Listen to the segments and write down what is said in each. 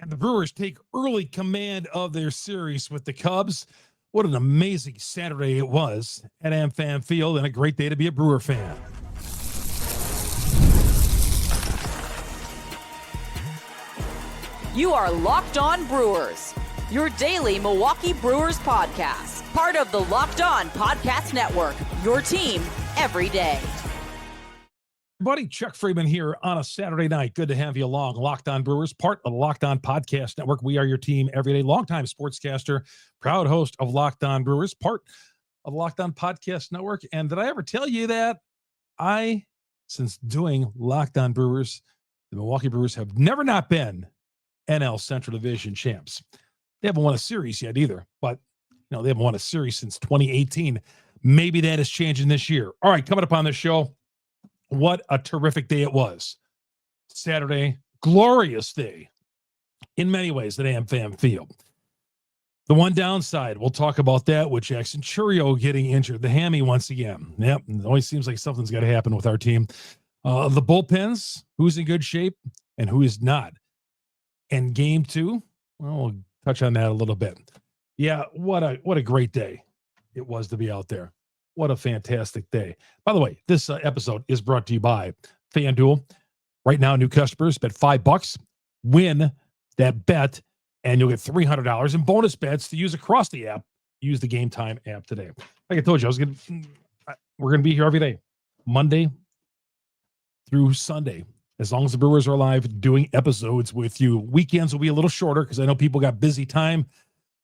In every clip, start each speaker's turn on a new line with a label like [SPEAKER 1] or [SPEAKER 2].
[SPEAKER 1] And the Brewers take early command of their series with the Cubs. What an amazing Saturday it was at AmFam Field, and a great day to be a Brewer fan.
[SPEAKER 2] You are Locked On Brewers, your daily Milwaukee Brewers podcast. Part of the Locked On Podcast Network, your team every day.
[SPEAKER 1] Buddy, Chuck Freimund here on a Saturday night. Good to have you along. Locked On Brewers, part of the Locked On Podcast Network. We are your team every day. Longtime sportscaster, proud host of Locked On Brewers, part of Locked On Podcast Network. And did I ever tell you that since doing Locked On Brewers, the Milwaukee Brewers have never not been NL Central Division champs? They haven't won a series yet either, but they haven't won a series since 2018. Maybe that is changing this year. All right, coming up on the show, what a terrific day it was. Saturday, glorious day in many ways at AmFam Field. The one downside, we'll talk about that with Jackson Chorio getting injured, the hammy once again. Yep, it always seems like something's got to happen with our team. The bullpens, who's in good shape and who is not. And game two, well, we'll touch on that a little bit. Yeah, what a great day it was to be out there. What a fantastic day. By the way, this episode is brought to you by FanDuel. Right now, new customers bet $5, win that bet, and you'll get $300 in bonus bets to use across the app. Use the Gametime app today. Like I told you, we're going to be here every day, Monday through Sunday, as long as the Brewers are alive, doing episodes with you. Weekends will be a little shorter because I know people got busy time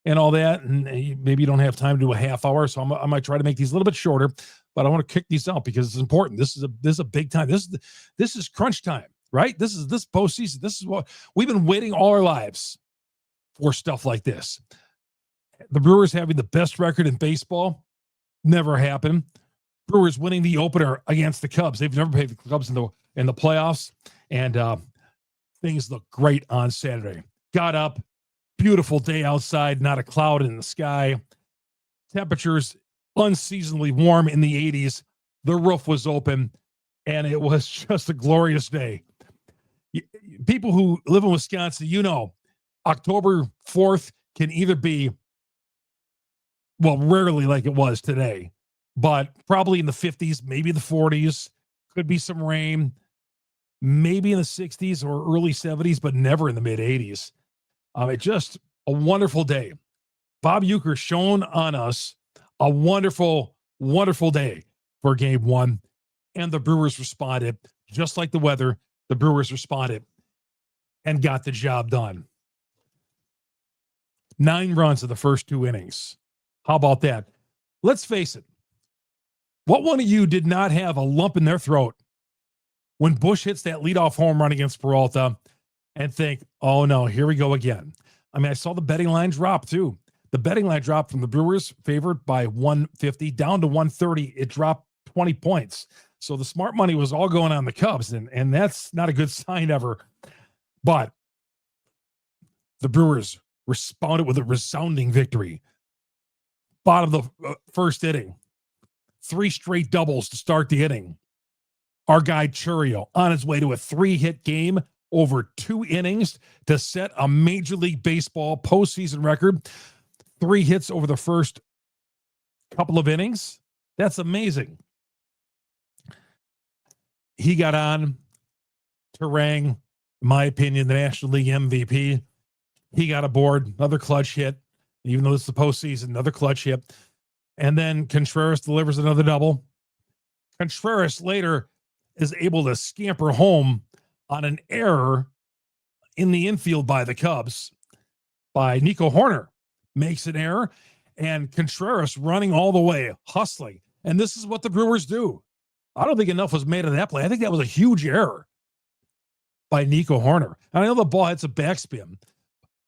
[SPEAKER 1] and all that, and maybe you don't have time to do a half hour, so I might try to make these a little bit shorter, but I want to kick these out because it's important. This is a big time. This is crunch time, right? This postseason. This is what we've been waiting all our lives for, stuff like this. The Brewers having the best record in baseball never happened. Brewers winning the opener against the Cubs. They've never played the Cubs in the playoffs, and things look great on Saturday. Got up. Beautiful day outside, not a cloud in the sky. Temperatures unseasonably warm in the 80s. The roof was open, and it was just a glorious day. People who live in Wisconsin, October 4th can either be, well, rarely like it was today, but probably in the 50s, maybe the 40s. Could be some rain, maybe in the 60s or early 70s, but never in the mid 80s. It's just a wonderful day. Bob Uecker shown on us a wonderful, wonderful day for game one. And the Brewers responded, just like the weather. The Brewers responded and got the job done. 9 runs in the first 2 innings. How about that? Let's face it. What one of you did not have a lump in their throat when Bush hits that leadoff home run against Peralta and think, oh no, here we go again? I mean, I saw the betting line drop too. The betting line dropped from the Brewers favored by 150 down to 130. It dropped 20 points. So the smart money was all going on the Cubs, and that's not a good sign ever. But the Brewers responded with a resounding victory. Bottom of the first inning, 3 straight doubles to start the inning. Our guy Chourio on his way to a 3-hit game over 2 innings to set a Major League Baseball postseason record. 3 hits over the first couple of innings. That's amazing. He got on to rang, in my opinion, the National League MVP. He got aboard, another clutch hit, even though it's the postseason, another clutch hit. And then Contreras delivers another double. Contreras later is able to scamper home on an error in the infield by the Cubs, by Nico Hoerner. Makes an error, and Contreras running all the way, hustling. And this is what the Brewers do. I don't think enough was made of that play. I think that was a huge error by Nico Hoerner. And I know the ball had some backspin.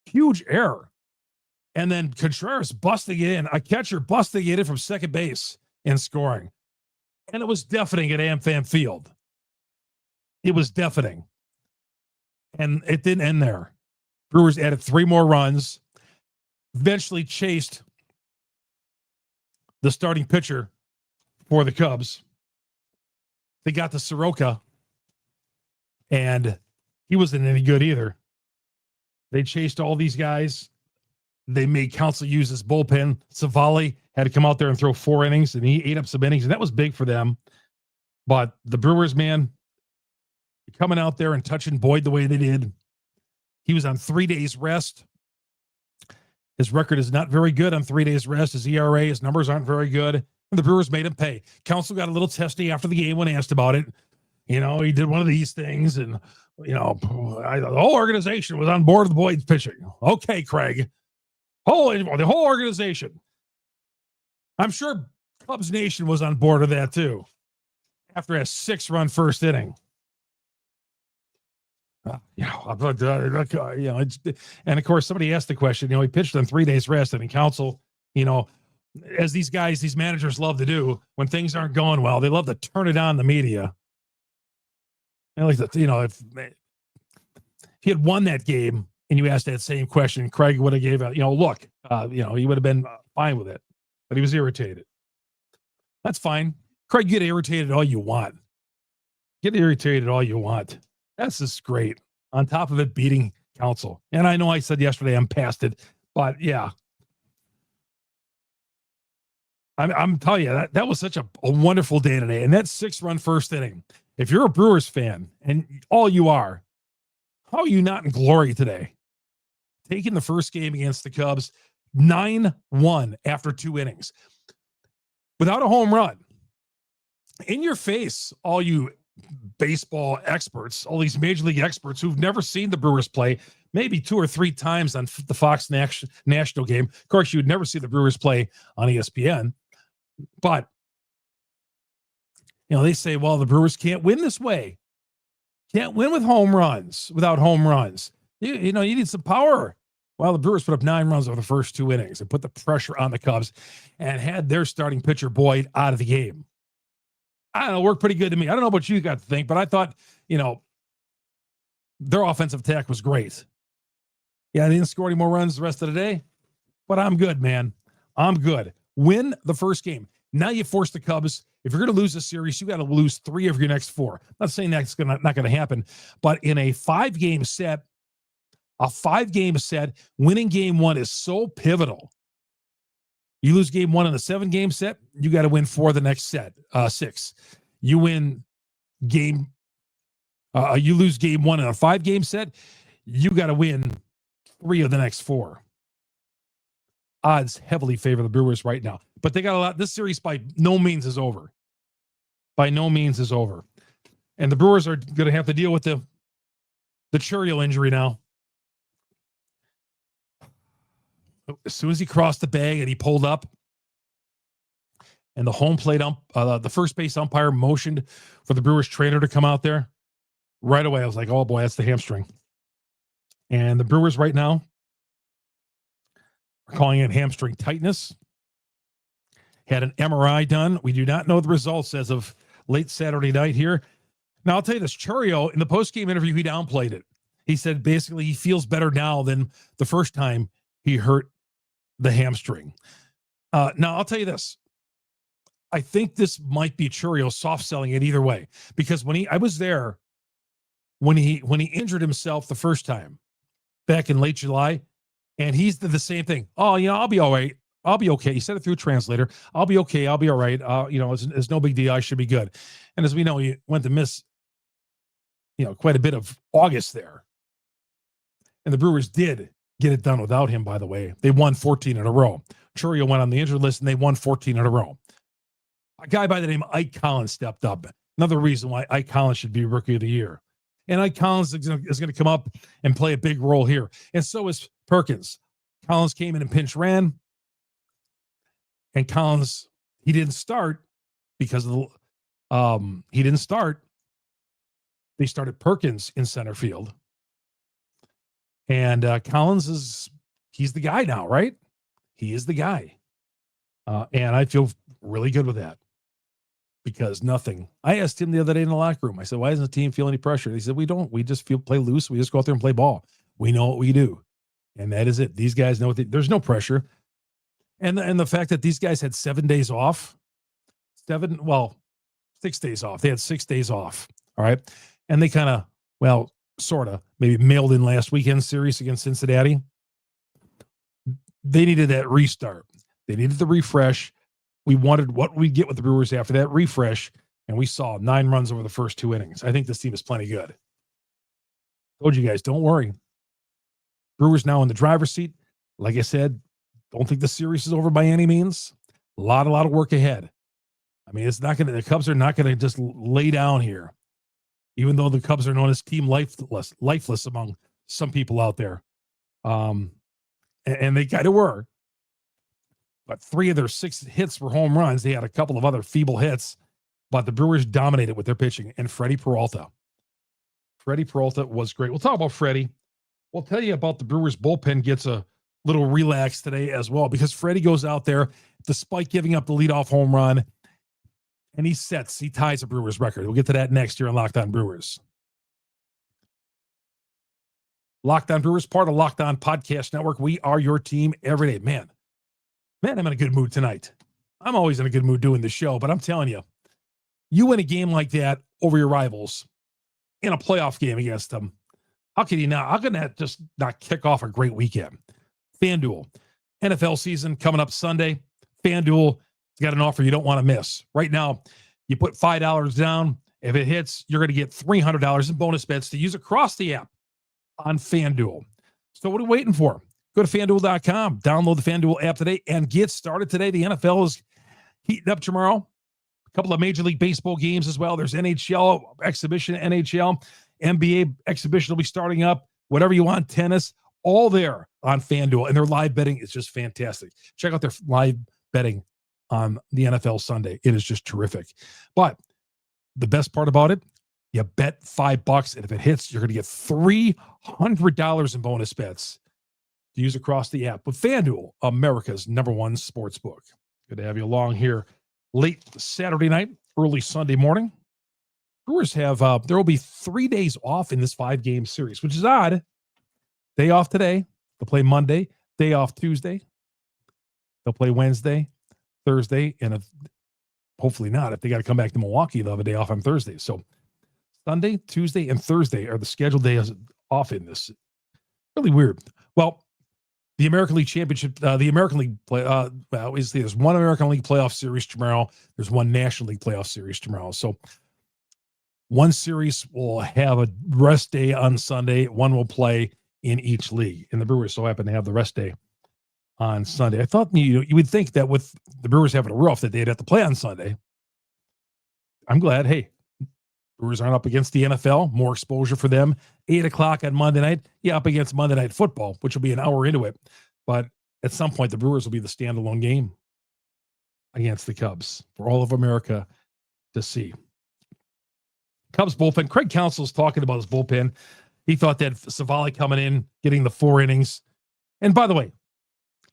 [SPEAKER 1] Huge error. And then Contreras busting it in, a catcher busting it in from second base and scoring. And it was deafening at AmFam Field. It was deafening. And it didn't end there. Brewers added 3 more runs, eventually chased the starting pitcher for the Cubs. They got to Soroka, and he wasn't any good either. They chased all these guys. They made Counsell use his bullpen. Savali had to come out there and throw 4 innings, and he ate up some innings, and that was big for them. But the Brewers, man, coming out there and touching Boyd the way they did. He was on 3 days rest. His record is not very good on 3 days rest. His ERA, his numbers aren't very good. And the Brewers made him pay. Counsell got a little testy after the game when asked about it. You know, he did one of these things, and, you know, the whole organization was on board with Boyd's pitching. Okay, Craig. The whole organization. I'm sure Cubs Nation was on board with that, too, after a 6-run first inning. And of course, somebody asked the question, he pitched on 3 days rest. I mean, Counsell, as these guys, these managers love to do when things aren't going well, they love to turn it on the media. And like that, if he had won that game and you asked that same question, Craig would have gave out, he would have been fine with it, but he was irritated. That's fine. Craig, get irritated all you want. Get irritated all you want. That's just great. On top of it, beating Counsell. And I know I said yesterday I'm past it, but yeah. I'm telling you, that was such a wonderful day today. And that 6-run first inning, if you're a Brewers fan, and all you are, how are you not in glory today? Taking the first game against the Cubs, 9-1 after 2 innings. Without a home run. In your face, all you baseball experts, all these major league experts who've never seen the Brewers play, maybe 2 or 3 times on the Fox national game. Of course, you'd never see the Brewers play on ESPN, but they say, well, the Brewers can't win this way. Can't win with home runs, without home runs. You need some power. Well, the Brewers put up 9 runs over the first 2 innings and put the pressure on the Cubs and had their starting pitcher Boyd out of the game. I don't know, worked pretty good to me. I don't know what you got to think, but I thought, their offensive attack was great. Yeah, they didn't score any more runs the rest of the day, but I'm good, man. I'm good. Win the first game. Now you force the Cubs. If you're going to lose the series, you got to lose 3 of your next 4. I'm not saying that's not going to happen, but in a 5-game set, winning game 1 is so pivotal. You lose game 1 in a 7-game set, you got to win 4 the next set, 6. You lose game 1 in a 5-game set, you got to win 3 of the next 4. Odds heavily favor the Brewers right now, but they got a lot. This series by no means is over. And the Brewers are going to have to deal with the Chourio injury now. As soon as he crossed the bag and he pulled up, and the home plate the first base umpire motioned for the Brewers trainer to come out there, right away I was like, oh boy, that's the hamstring. And the Brewers right now are calling it hamstring tightness. Had an MRI done. We do not know the results as of late Saturday night here. Now I'll tell you this, Chourio, in the post-game interview, he downplayed it. He said basically he feels better now than the first time he hurt the hamstring. Now, I'll tell you this. I think this might be Chourio soft selling it either way, because I was there when he injured himself the first time back in late July, and he's the same thing. Oh, I'll be all right. I'll be okay. He said it through a translator. I'll be okay. I'll be all right. It's no big deal. I should be good. And as we know, he went to miss, quite a bit of August there. And the Brewers did get it done without him, by the way. They won 14 in a row. Chourio went on the injured list, and they won 14 in a row. A guy by the name of Ike Collins stepped up. Another reason why Ike Collins should be Rookie of the Year. And Ike Collins is going to come up and play a big role here. And so is Perkins. Collins came in and pinch ran. And Collins, he didn't start because of he didn't start. They started Perkins in center field. And Collins he's the guy now, right? He is the guy. And I feel really good with that because I asked him the other day in the locker room. I said, why doesn't the team feel any pressure? He said, we don't. We just play loose. We just go out there and play ball. We know what we do. And that is it. These guys know there's no pressure. And the fact that these guys had 7 days off, 6 days off. They had 6 days off. All right. And they kind of, sort of, maybe mailed in last weekend series against Cincinnati. They needed that restart. They needed the refresh. We wanted what we'd get with the Brewers after that refresh, and we saw 9 runs over the first 2 innings. I think this team is plenty good. Told you guys, don't worry. Brewers now in the driver's seat. Like I said, don't think the series is over by any means. A lot of work ahead. I mean, the Cubs are not going to just lay down here, even though the Cubs are known as team lifeless among some people out there. And they kind of were. But 3 of their 6 hits were home runs. They had a couple of other feeble hits, but the Brewers dominated with their pitching. And Freddy Peralta was great. We'll talk about Freddy. We'll tell you about the Brewers bullpen gets a little relaxed today as well, because Freddy goes out there despite giving up the leadoff home run, and he ties a Brewers record. We'll get to that next year on Locked On Brewers. Locked On Brewers, part of Locked On Podcast Network. We are your team every day. Man, I'm in a good mood tonight. I'm always in a good mood doing the show, but I'm telling you, you win a game like that over your rivals in a playoff game against them. How can that just not kick off a great weekend? FanDuel, NFL season coming up Sunday. FanDuel has got an offer you don't want to miss. Right now, you put $5 down. If it hits, you're going to get $300 in bonus bets to use across the app on FanDuel. So what are we waiting for? Go to FanDuel.com, download the FanDuel app today, and get started today. The NFL is heating up tomorrow. A couple of Major League Baseball games as well. There's NHL exhibition, NHL, NBA exhibition will be starting up. Whatever you want, tennis, all there on FanDuel. And their live betting is just fantastic. Check out their live betting on the NFL Sunday. It is just terrific. But the best part about it, you bet $5, and if it hits, you're going to get $300 in bonus bets to use across the app with FanDuel, America's #1 sports book. Good to have you along here late Saturday night, early Sunday morning. Brewers have, there will be 3 days off in this 5-game series, which is odd. Day off today. They'll play Monday. Day off Tuesday. They'll play Wednesday, Thursday, and hopefully not. If they got to come back to Milwaukee, they'll have a day off on Thursday. So Sunday, Tuesday, and Thursday are the scheduled days off in this. Really weird. Well, the American League Championship, the American League play, there's one American League playoff series tomorrow. There's one National League playoff series tomorrow. So one series will have a rest day on Sunday. One will play in each league. And the Brewers so happen to have the rest day on Sunday. I thought you would think that with the Brewers having a rough that they'd have to play on Sunday. I'm glad. Hey, Brewers aren't up against the NFL. More exposure for them. 8 o'clock on Monday night. Yeah, up against Monday Night Football, which will be an hour into it. But at some point, the Brewers will be the standalone game against the Cubs for all of America to see. Cubs bullpen. Craig Counsell's talking about his bullpen. He thought that Savali coming in, getting the 4 innings. And by the way,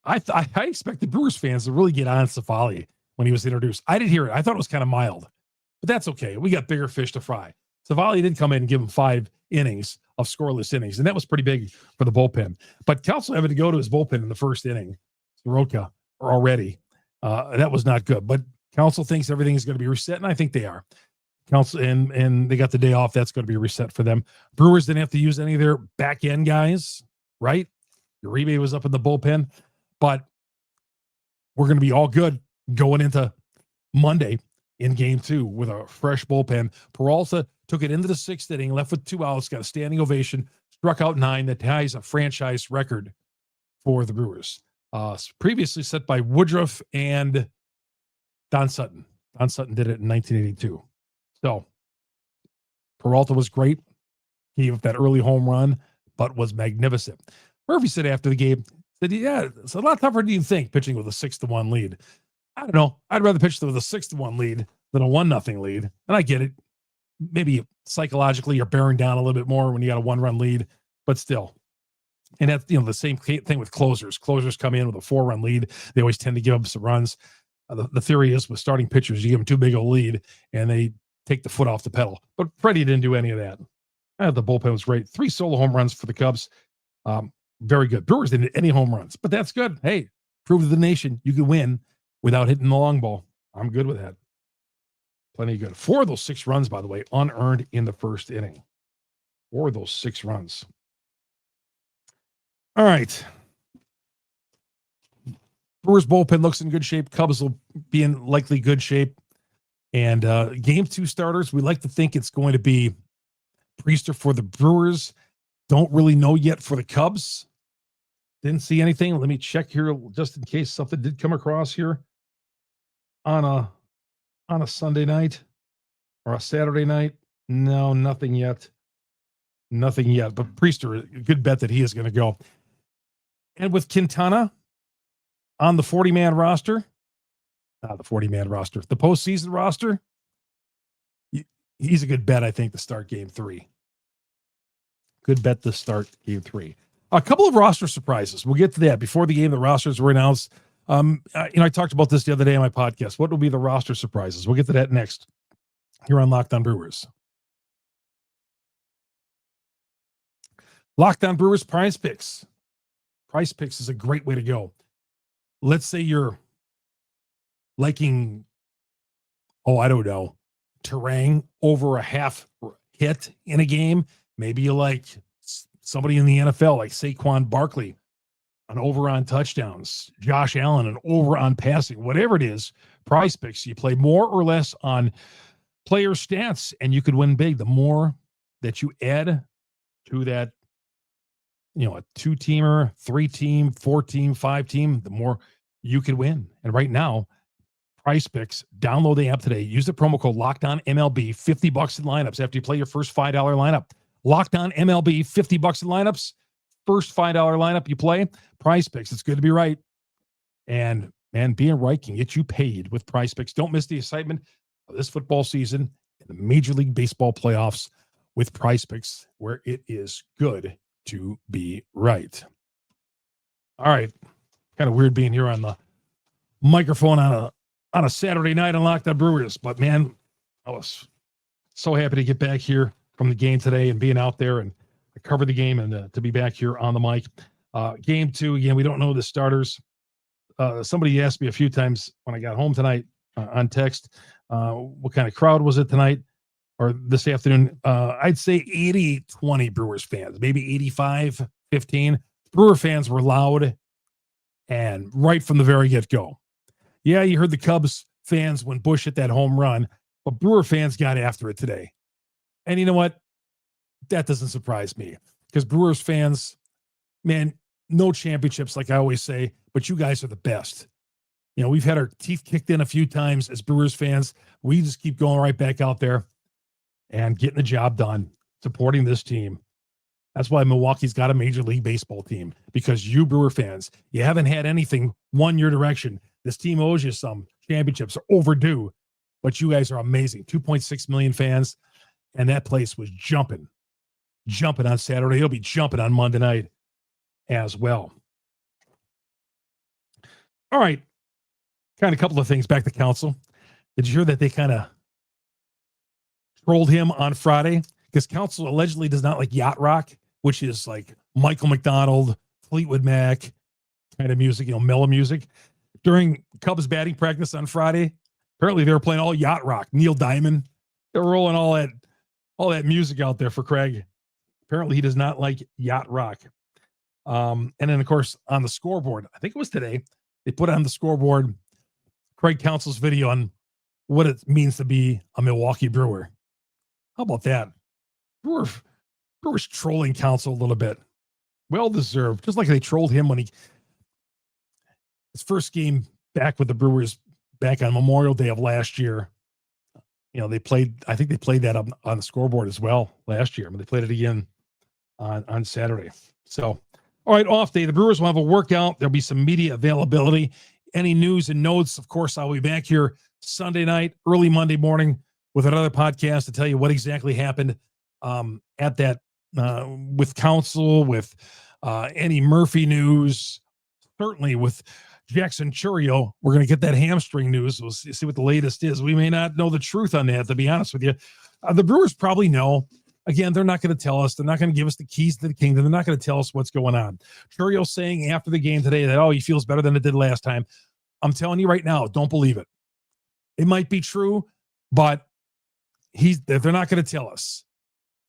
[SPEAKER 1] I expected Brewers fans to really get on Savali when he was introduced. I didn't hear it. I thought it was kind of mild. But that's okay. We got bigger fish to fry. Savali did come in and give him 5 innings of scoreless innings, and that was pretty big for the bullpen. But Counsell having to go to his bullpen in the first inning, Soroka already, that was not good. But Counsell thinks everything is going to be reset, and I think they are. Counsell and they got the day off. That's going to be reset for them. Brewers didn't have to use any of their back end guys, right? Uribe was up in the bullpen, but we're going to be all good going into Monday in game 2 with a fresh bullpen. Peralta took it into the 6th inning, left with 2 outs, got a standing ovation, struck out 9. That ties a franchise record for the Brewers. Previously set by Woodruff and Don Sutton. Don Sutton did it in 1982. So Peralta was great. Gave up that early home run, but was magnificent. Murphy said after the game, said, yeah, it's a lot tougher than you think pitching with a 6-1 lead. I don't know. I'd rather pitch with a 6-1 lead than a 1-0 lead. And I get it. Maybe psychologically you're bearing down a little bit more when you got a 1-run lead, but still. And that's, the same thing with closers. Closers come in with a 4-run lead. They always tend to give up some runs. The theory is with starting pitchers, you give them too big a lead and they take the foot off the pedal. But Freddie didn't do any of that. The bullpen was great. 3 solo home runs for the Cubs. Very good. Brewers didn't hit any home runs, but that's good. Hey, prove to the nation you can win without hitting the long ball. I'm good with that. Plenty good. 4 of those 6 runs, by the way, unearned in the first inning. or those 6 runs. All right. Brewers bullpen looks in good shape. Cubs will be in likely good shape. And game 2 starters, we like to think it's going to be Priester for the Brewers. Don't really know yet for the Cubs. Didn't see anything. Let me check here just in case something did come across here on a Sunday night or a Saturday night. No, nothing yet. Nothing yet. But Priester, a good bet that he is going to go. And with Quintana on the 40-man roster, the postseason roster, he's a good bet, I think, to start game 3. Good bet to start game 3. A couple of roster surprises. We'll get to that. Before the game, the rosters were announced. I talked about this the other day on my podcast. What will be the roster surprises? We'll get to that next here on Locked On Brewers. Locked On Brewers PrizePicks. PrizePicks is a great way to go. Let's say you're liking, Terang over a half hit in a game. Maybe you like somebody in the NFL like Saquon Barkley, an over on touchdowns, Josh Allen, an over on passing, whatever it is, PrizePicks. You play more or less on player stats and you could win big. The more that you add to that, a 2-teamer, 3-team, 4-team, 5-team, the more you could win. And right now, PrizePicks, download the app today. Use the promo code LOCKEDONMLB, $50 in lineups after you play your first $5 lineup. Locked On MLB, $50 in lineups. First $5 lineup you play, PrizePicks. It's good to be right. And, man, being right can get you paid with PrizePicks. Don't miss the excitement of this football season and the Major League Baseball playoffs with PrizePicks, where it is good to be right. All right. Kind of weird being here on the microphone on a Saturday night on Locked On Brewers. But, man, I was so happy to get back here from the game today and being out there and cover the game and to be back here on the mic. Game 2, again, we don't know the starters. Somebody asked me a few times when I got home tonight on text, what kind of crowd was it tonight or this afternoon? I'd say 80-20 Brewers fans, maybe 85-15. Brewer fans were loud and right from the very get-go. Yeah, you heard the Cubs fans when Bush hit that home run, but Brewer fans got after it today. And you know what? That doesn't surprise me because Brewers fans, man, no championships, like I always say, but you guys are the best. We've had our teeth kicked in a few times as Brewers fans. We just keep going right back out there and getting the job done, supporting this team. That's why Milwaukee's got a Major League Baseball team, because you Brewer fans, you haven't had anything one your direction. This team owes you some. Championships are overdue, but you guys are amazing. 2.6 million fans. And that place was jumping on Saturday. It'll be jumping on Monday night as well. All right. Kind of a couple of things back to Counsell. Did you hear that they kind of trolled him on Friday? Because Counsell allegedly does not like yacht rock, which is like Michael McDonald, Fleetwood Mac kind of music, mellow music. During Cubs batting practice on Friday, apparently they were playing all yacht rock. Neil Diamond. They were rolling all that music out there for Craig. Apparently he does not like yacht rock. And then, of course, on the scoreboard, I think it was today, they put on the scoreboard Craig Counsell's video on what it means to be a Milwaukee Brewer. How about that? Brewers trolling Counsell a little bit. Well deserved. Just like they trolled him when his first game back with the Brewers back on Memorial Day of last year. I think they played that on the scoreboard as well last year, but they played it again on Saturday. So, all right, off day. The Brewers will have a workout. There'll be some media availability. Any news and notes, of course, I'll be back here Sunday night, early Monday morning with another podcast to tell you what exactly happened at that with Counsell, with any Murphy news, certainly with Jackson Chorio. We're going to get that hamstring news. We'll see what the latest is. We may not know the truth on that, to be honest with you. The Brewers probably know. Again, they're not going to tell us. They're not going to give us the keys to the kingdom. They're not going to tell us what's going on. Chourio saying after the game today that, he feels better than it did last time. I'm telling you right now, don't believe it. It might be true, but they're not going to tell us.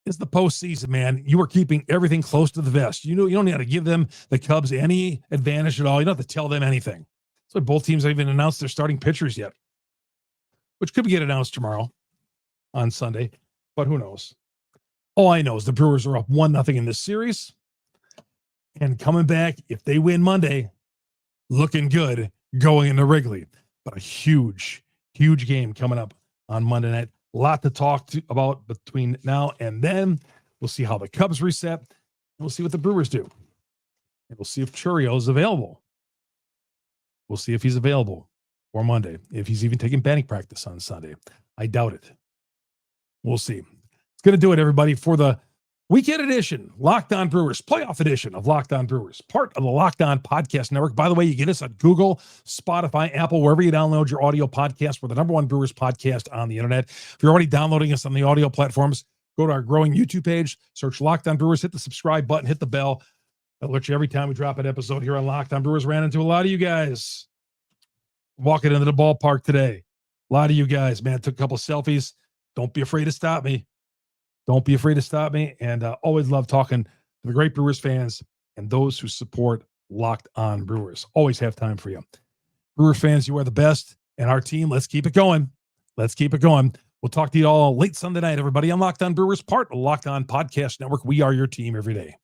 [SPEAKER 1] It's the postseason, man. You are keeping everything close to the vest. You don't have to give them, the Cubs, any advantage at all. You don't have to tell them anything. So both teams haven't even announced their starting pitchers yet, which could get announced tomorrow on Sunday, but who knows? All I know is the Brewers are up 1-0 in this series, and coming back, if they win Monday, looking good going into Wrigley. But a huge game coming up on Monday night. A lot to talk about between now and then. We'll see how the Cubs reset, and we'll see what the Brewers do. And we'll see if Chourio is available. We'll see if he's available for Monday, if he's even taking batting practice on Sunday. I doubt it. We'll see. It's going to do it, everybody, for the weekend edition, Locked On Brewers, playoff edition of Locked On Brewers, part of the Locked On Podcast Network. By the way, you get us on Google, Spotify, Apple, wherever you download your audio podcast. We're the number one Brewers podcast on the internet. If you're already downloading us on the audio platforms, go to our growing YouTube page, search Locked On Brewers, hit the subscribe button, hit the bell. I'll alert you every time we drop an episode here on Locked On Brewers. Ran into a lot of you guys walking into the ballpark today. A lot of you guys, man, took a couple selfies. Don't be afraid to stop me. Don't be afraid to stop me. And always love talking to the great Brewers fans and those who support Locked On Brewers. Always have time for you. Brewers fans, you are the best. And our team, let's keep it going. Let's keep it going. We'll talk to you all late Sunday night, everybody, on Locked On Brewers, part of the Locked On Podcast Network. We are your team every day.